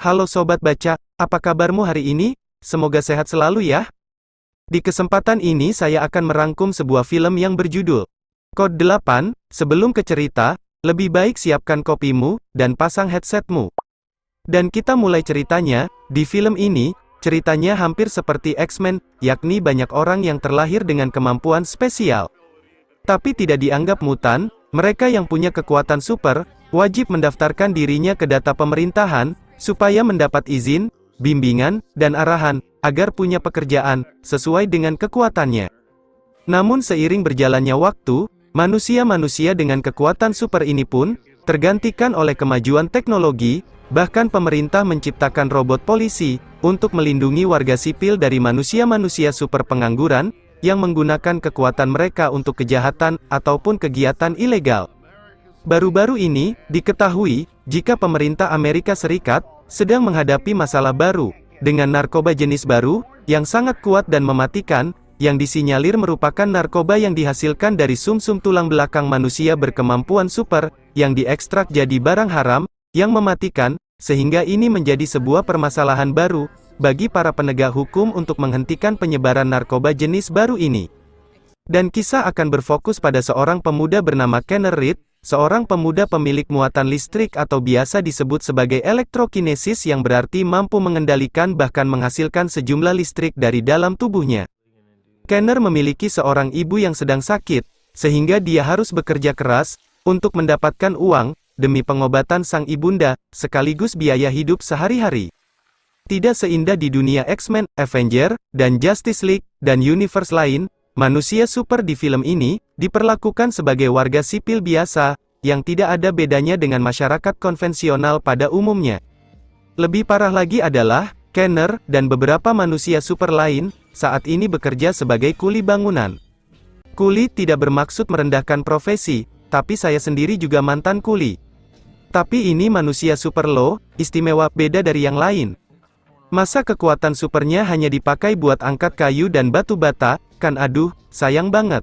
Halo Sobat Baca, apa kabarmu hari ini? Semoga sehat selalu ya. Di kesempatan ini saya akan merangkum sebuah film yang berjudul Kode 8. Sebelum ke cerita, lebih baik siapkan kopimu, dan pasang headsetmu. Dan kita mulai ceritanya. Di film ini, ceritanya hampir seperti X-Men, yakni banyak orang yang terlahir dengan kemampuan spesial. Tapi tidak dianggap mutan, mereka yang punya kekuatan super, wajib mendaftarkan dirinya ke data pemerintahan, supaya mendapat izin, bimbingan, dan arahan, agar punya pekerjaan, sesuai dengan kekuatannya. Namun seiring berjalannya waktu, manusia-manusia dengan kekuatan super ini pun, tergantikan oleh kemajuan teknologi, bahkan pemerintah menciptakan robot polisi, untuk melindungi warga sipil dari manusia-manusia super pengangguran, yang menggunakan kekuatan mereka untuk kejahatan, ataupun kegiatan ilegal. Baru-baru ini, diketahui, jika pemerintah Amerika Serikat, sedang menghadapi masalah baru, dengan narkoba jenis baru, yang sangat kuat dan mematikan, yang disinyalir merupakan narkoba yang dihasilkan dari sumsum tulang belakang manusia berkemampuan super, yang diekstrak jadi barang haram, yang mematikan, sehingga ini menjadi sebuah permasalahan baru, bagi para penegak hukum untuk menghentikan penyebaran narkoba jenis baru ini. Dan kisah akan berfokus pada seorang pemuda bernama Kenner Reed, seorang pemuda pemilik muatan listrik atau biasa disebut sebagai elektrokinesis yang berarti mampu mengendalikan bahkan menghasilkan sejumlah listrik dari dalam tubuhnya. Kenner memiliki seorang ibu yang sedang sakit, sehingga dia harus bekerja keras, untuk mendapatkan uang, demi pengobatan sang ibunda, sekaligus biaya hidup sehari-hari. Tidak seindah di dunia X-Men, Avenger, dan Justice League, dan universe lain, manusia super di film ini, diperlakukan sebagai warga sipil biasa, yang tidak ada bedanya dengan masyarakat konvensional pada umumnya. Lebih parah lagi adalah, Kenner, dan beberapa manusia super lain, saat ini bekerja sebagai kuli bangunan. Kuli tidak bermaksud merendahkan profesi, tapi saya sendiri juga mantan kuli. Tapi ini manusia super low, istimewa, beda dari yang lain. Masa kekuatan supernya hanya dipakai buat angkat kayu dan batu bata, kan aduh, sayang banget.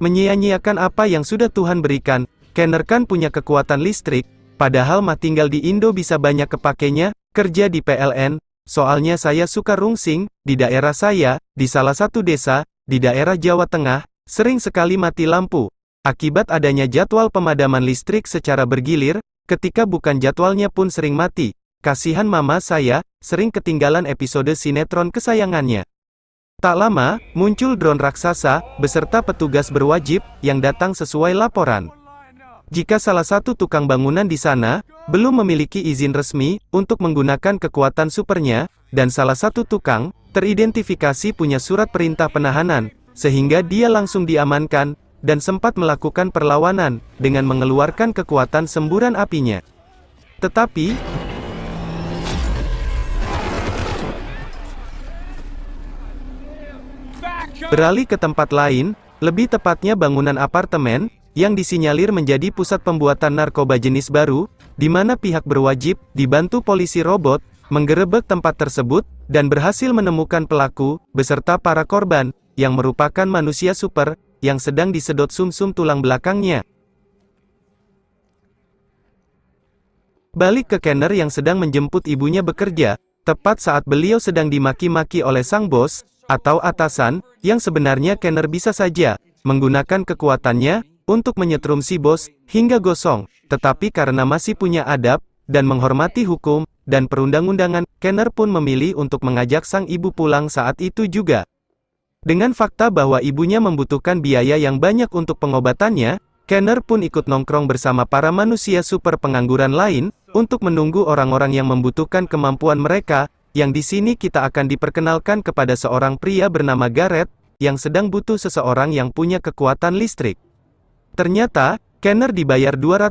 Menyia-nyiakan apa yang sudah Tuhan berikan. Kenner kan punya kekuatan listrik, padahal mah tinggal di Indo bisa banyak kepakainya, kerja di PLN, soalnya saya suka rungsing, di daerah saya, di salah satu desa, di daerah Jawa Tengah, sering sekali mati lampu, akibat adanya jadwal pemadaman listrik secara bergilir, ketika bukan jadwalnya pun sering mati. Kasihan mama saya, sering ketinggalan episode sinetron kesayangannya. Tak lama, muncul drone raksasa, beserta petugas berwajib, yang datang sesuai laporan. Jika salah satu tukang bangunan di sana, belum memiliki izin resmi, untuk menggunakan kekuatan supernya, dan salah satu tukang, teridentifikasi punya surat perintah penahanan, sehingga dia langsung diamankan, dan sempat melakukan perlawanan, dengan mengeluarkan kekuatan semburan apinya. Tetapi, beralih ke tempat lain, lebih tepatnya bangunan apartemen, yang disinyalir menjadi pusat pembuatan narkoba jenis baru, di mana pihak berwajib, dibantu polisi robot, menggerebek tempat tersebut, dan berhasil menemukan pelaku, beserta para korban, yang merupakan manusia super, yang sedang disedot sumsum tulang belakangnya. Balik ke Kenner yang sedang menjemput ibunya bekerja, tepat saat beliau sedang dimaki-maki oleh sang bos, atau atasan, yang sebenarnya Kenner bisa saja menggunakan kekuatannya untuk menyetrum si bos hingga gosong, tetapi karena masih punya adab dan menghormati hukum dan perundang-undangan, Kenner pun memilih untuk mengajak sang ibu pulang saat itu juga. Dengan fakta bahwa ibunya membutuhkan biaya yang banyak untuk pengobatannya, Kenner pun ikut nongkrong bersama para manusia super pengangguran lain untuk menunggu orang-orang yang membutuhkan kemampuan mereka. Yang di sini kita akan diperkenalkan kepada seorang pria bernama Garrett, yang sedang butuh seseorang yang punya kekuatan listrik. Ternyata, Kenner dibayar $200,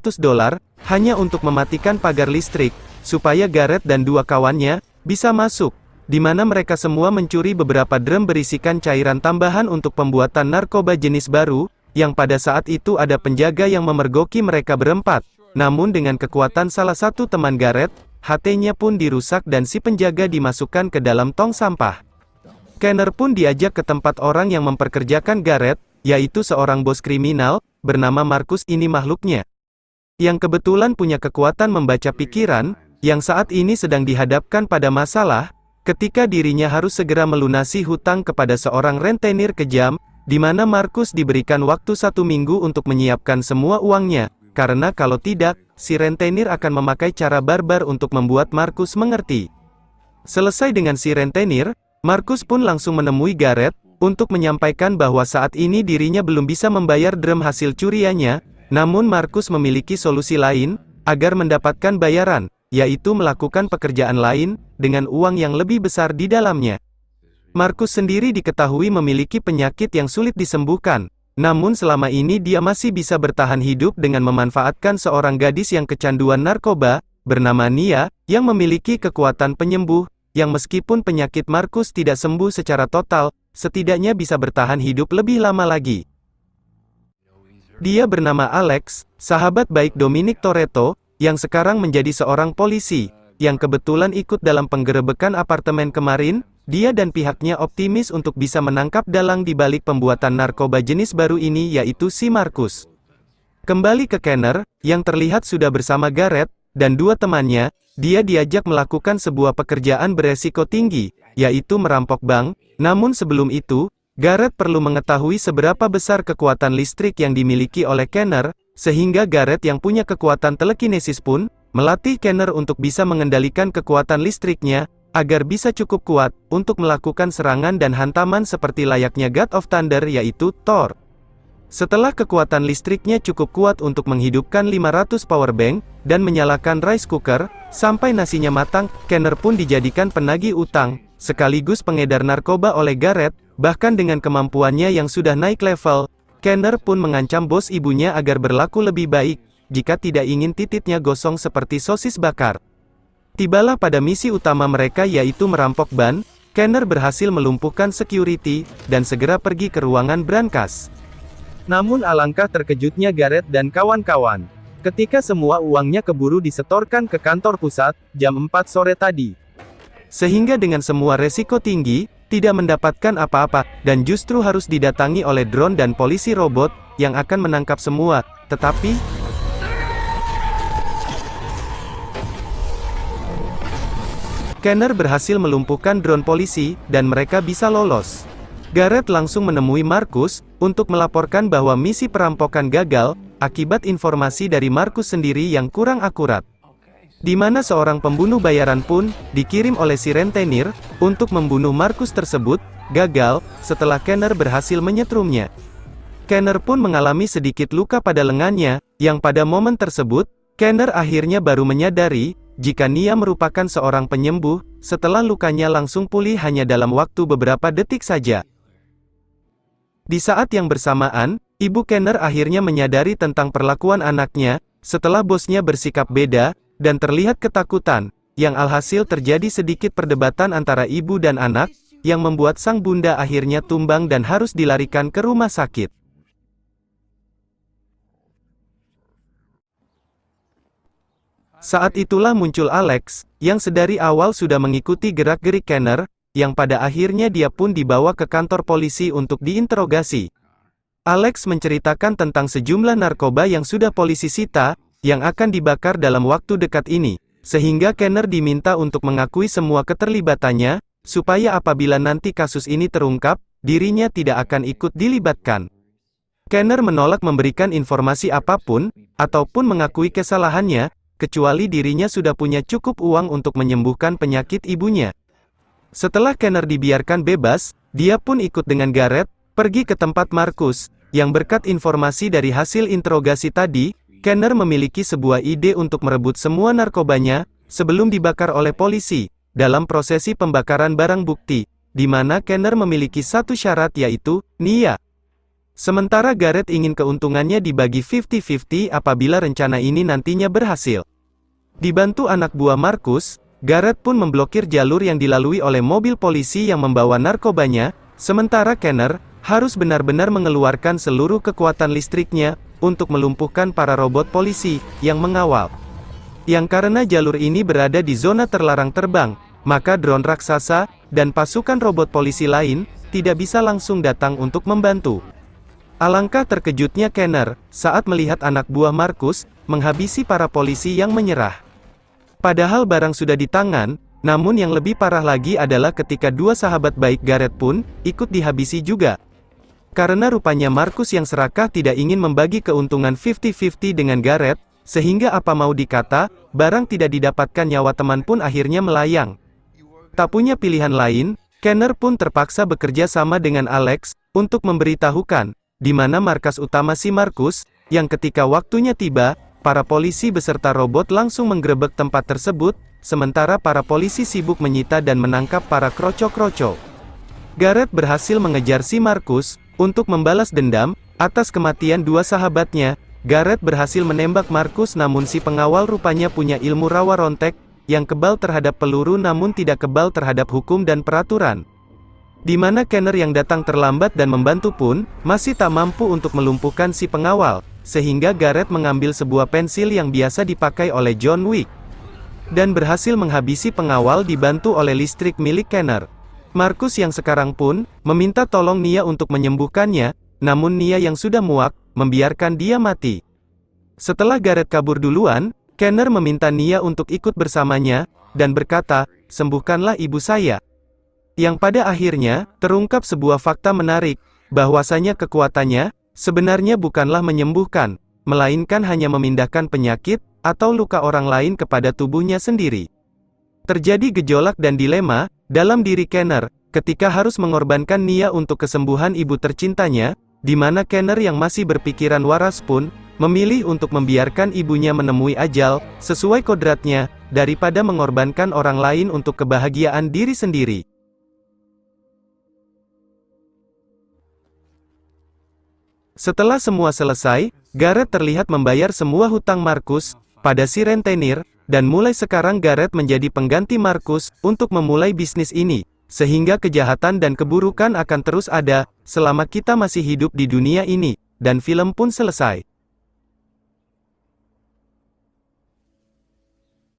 hanya untuk mematikan pagar listrik, supaya Garrett dan dua kawannya, bisa masuk, di mana mereka semua mencuri beberapa drum berisikan cairan tambahan untuk pembuatan narkoba jenis baru, yang pada saat itu ada penjaga yang memergoki mereka berempat. Namun dengan kekuatan salah satu teman Garrett, HT-nya pun dirusak dan si penjaga dimasukkan ke dalam tong sampah. Kenner pun diajak ke tempat orang yang memperkerjakan Garrett, yaitu seorang bos kriminal, bernama Marcus. Ini makhluknya, yang kebetulan punya kekuatan membaca pikiran, yang saat ini sedang dihadapkan pada masalah, ketika dirinya harus segera melunasi hutang kepada seorang rentenir kejam, di mana Markus diberikan waktu 1 minggu untuk menyiapkan semua uangnya, karena kalau tidak, si rentenir akan memakai cara barbar untuk membuat Markus mengerti. Selesai dengan si rentenir, Markus pun langsung menemui Gareth, untuk menyampaikan bahwa saat ini dirinya belum bisa membayar drum hasil curiannya, namun Markus memiliki solusi lain, agar mendapatkan bayaran, yaitu melakukan pekerjaan lain, dengan uang yang lebih besar di dalamnya. Markus sendiri diketahui memiliki penyakit yang sulit disembuhkan, namun selama ini dia masih bisa bertahan hidup dengan memanfaatkan seorang gadis yang kecanduan narkoba, bernama Nia, yang memiliki kekuatan penyembuh, yang meskipun penyakit Markus tidak sembuh secara total, setidaknya bisa bertahan hidup lebih lama lagi. Dia bernama Alex, sahabat baik Dominic Toretto, yang sekarang menjadi seorang polisi, yang kebetulan ikut dalam penggerebekan apartemen kemarin. Dia dan pihaknya optimis untuk bisa menangkap dalang di balik pembuatan narkoba jenis baru ini, yaitu si Markus. Kembali ke Kenner, yang terlihat sudah bersama Gareth, dan 2 temannya, dia diajak melakukan sebuah pekerjaan beresiko tinggi, yaitu merampok bank. Namun sebelum itu, Gareth perlu mengetahui seberapa besar kekuatan listrik yang dimiliki oleh Kenner, sehingga Gareth yang punya kekuatan telekinesis pun, melatih Kenner untuk bisa mengendalikan kekuatan listriknya, agar bisa cukup kuat, untuk melakukan serangan dan hantaman seperti layaknya God of Thunder yaitu Thor. Setelah kekuatan listriknya cukup kuat untuk menghidupkan 500 powerbank, dan menyalakan rice cooker, sampai nasinya matang, Kenner pun dijadikan penagih utang, sekaligus pengedar narkoba oleh Gareth. Bahkan dengan kemampuannya yang sudah naik level, Kenner pun mengancam bos ibunya agar berlaku lebih baik, jika tidak ingin tititnya gosong seperti sosis bakar. Tibalah pada misi utama mereka yaitu merampok ban. Kenner berhasil melumpuhkan security, dan segera pergi ke ruangan brankas. Namun alangkah terkejutnya Gareth dan kawan-kawan, ketika semua uangnya keburu disetorkan ke kantor pusat, jam 4 sore tadi. Sehingga dengan semua resiko tinggi, tidak mendapatkan apa-apa, dan justru harus didatangi oleh drone dan polisi robot, yang akan menangkap semua, tetapi Kenner berhasil melumpuhkan drone polisi, dan mereka bisa lolos. Gareth langsung menemui Markus, untuk melaporkan bahwa misi perampokan gagal, akibat informasi dari Markus sendiri yang kurang akurat. Di mana seorang pembunuh bayaran pun, dikirim oleh si rentenir, untuk membunuh Markus tersebut, gagal, setelah Kenner berhasil menyetrumnya. Kenner pun mengalami sedikit luka pada lengannya, yang pada momen tersebut, Kenner akhirnya baru menyadari, jika Nia merupakan seorang penyembuh, setelah lukanya langsung pulih hanya dalam waktu beberapa detik saja. Di saat yang bersamaan, ibu Kenner akhirnya menyadari tentang perlakuan anaknya, setelah bosnya bersikap beda, dan terlihat ketakutan, yang alhasil terjadi sedikit perdebatan antara ibu dan anak, yang membuat sang bunda akhirnya tumbang dan harus dilarikan ke rumah sakit. Saat itulah muncul Alex, yang sedari awal sudah mengikuti gerak-gerik Kenner, yang pada akhirnya dia pun dibawa ke kantor polisi untuk diinterogasi. Alex menceritakan tentang sejumlah narkoba yang sudah polisi sita, yang akan dibakar dalam waktu dekat ini, sehingga Kenner diminta untuk mengakui semua keterlibatannya, supaya apabila nanti kasus ini terungkap, dirinya tidak akan ikut dilibatkan. Kenner menolak memberikan informasi apapun, ataupun mengakui kesalahannya, kecuali dirinya sudah punya cukup uang untuk menyembuhkan penyakit ibunya. Setelah Kenner dibiarkan bebas, dia pun ikut dengan Gareth, pergi ke tempat Markus, yang berkat informasi dari hasil interogasi tadi, Kenner memiliki sebuah ide untuk merebut semua narkobanya, sebelum dibakar oleh polisi, dalam prosesi pembakaran barang bukti, di mana Kenner memiliki satu syarat yaitu, Nia. Sementara Gareth ingin keuntungannya dibagi 50-50 apabila rencana ini nantinya berhasil. Dibantu anak buah Markus, Gareth pun memblokir jalur yang dilalui oleh mobil polisi yang membawa narkobanya, sementara Kenner harus benar-benar mengeluarkan seluruh kekuatan listriknya, untuk melumpuhkan para robot polisi yang mengawal. Yang karena jalur ini berada di zona terlarang terbang, maka drone raksasa, dan pasukan robot polisi lain, tidak bisa langsung datang untuk membantu. Alangkah terkejutnya Kenner, saat melihat anak buah Markus, menghabisi para polisi yang menyerah. Padahal barang sudah di tangan, namun yang lebih parah lagi adalah ketika dua sahabat baik Gareth pun, ikut dihabisi juga. Karena rupanya Markus yang serakah tidak ingin membagi keuntungan 50-50 dengan Gareth, sehingga apa mau dikata, barang tidak didapatkan nyawa teman pun akhirnya melayang. Tak punya pilihan lain, Kenner pun terpaksa bekerja sama dengan Alex, untuk memberitahukan, di mana markas utama si Markus, yang ketika waktunya tiba, para polisi beserta robot langsung menggerebek tempat tersebut, sementara para polisi sibuk menyita dan menangkap para kroco-kroco. Gareth berhasil mengejar si Markus, untuk membalas dendam, atas kematian dua sahabatnya. Gareth berhasil menembak Markus namun si pengawal rupanya punya ilmu rawa rontek, yang kebal terhadap peluru namun tidak kebal terhadap hukum dan peraturan. Di mana Kenner yang datang terlambat dan membantu pun, masih tak mampu untuk melumpuhkan si pengawal, sehingga Gareth mengambil sebuah pensil yang biasa dipakai oleh John Wick. Dan berhasil menghabisi pengawal dibantu oleh listrik milik Kenner. Markus yang sekarang pun, meminta tolong Nia untuk menyembuhkannya, namun Nia yang sudah muak, membiarkan dia mati. Setelah Gareth kabur duluan, Kenner meminta Nia untuk ikut bersamanya, dan berkata, sembuhkanlah ibu saya. Yang pada akhirnya, terungkap sebuah fakta menarik, bahwasanya kekuatannya, sebenarnya bukanlah menyembuhkan, melainkan hanya memindahkan penyakit, atau luka orang lain kepada tubuhnya sendiri. Terjadi gejolak dan dilema, dalam diri Kenner, ketika harus mengorbankan Nia untuk kesembuhan ibu tercintanya, di mana Kenner yang masih berpikiran waras pun, memilih untuk membiarkan ibunya menemui ajal, sesuai kodratnya, daripada mengorbankan orang lain untuk kebahagiaan diri sendiri. Setelah semua selesai, Gareth terlihat membayar semua hutang Markus, pada si rentenir, dan mulai sekarang Gareth menjadi pengganti Markus, untuk memulai bisnis ini, sehingga kejahatan dan keburukan akan terus ada, selama kita masih hidup di dunia ini, dan film pun selesai.